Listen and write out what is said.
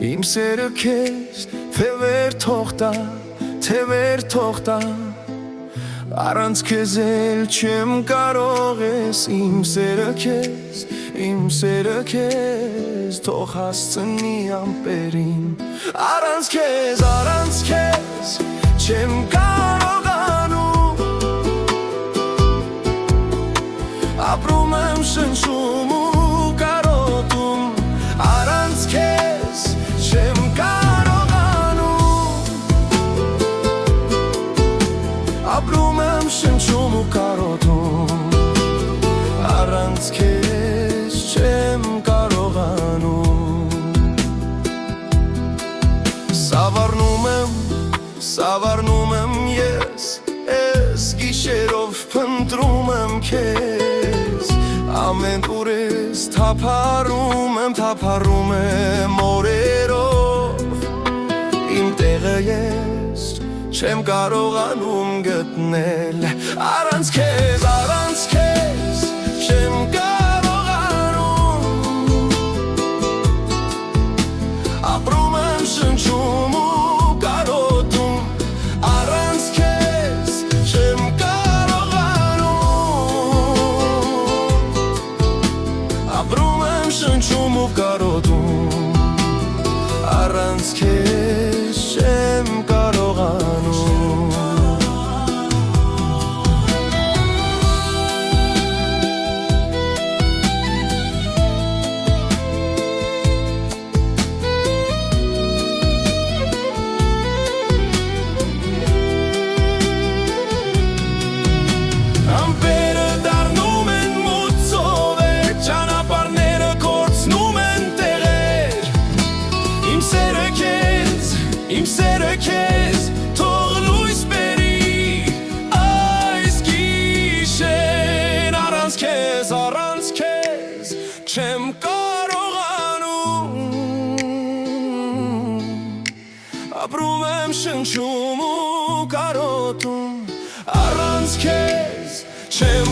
Իմ սերը քեզ, թե վեր թողտա, առանց քեզ էլ չեմ կարող ես, իմ սերը քեզ, թող հասցնի ամպերին, առանց քեզ չեմ կարողանում, ապրում եմ շնչում ու կարոտում, առանց քեզ չեմ կարողանում, ապրում եմ շնչում ու կարոտում, առանց քեզ չեմ կարողանում, սավառնում եմ ես, ես գիշերով փնտրում եմ քեզ, ամեն ուրես թափառում եմ օրերով, իմ տեղը ես չեմ կարողանում գտնել, առանց քեզ չեմ կարողանում, ապրում եմ շնչում ու կարոտում, առանց քեզ չեմ ապրում եմ շնչում ու կարոտում, առանց քեզ չեմ կարողանում, ամպերը դառնում են մութ ծովեր, ճանապարհները կորցնում են տեղեր, իմ սերը քեզ, թող լույս բերի այս գիշեր, առանց քեզ չեմ կարողանում, ապրում եմ շնչում ու կարոտում, առանց քեզ չեմ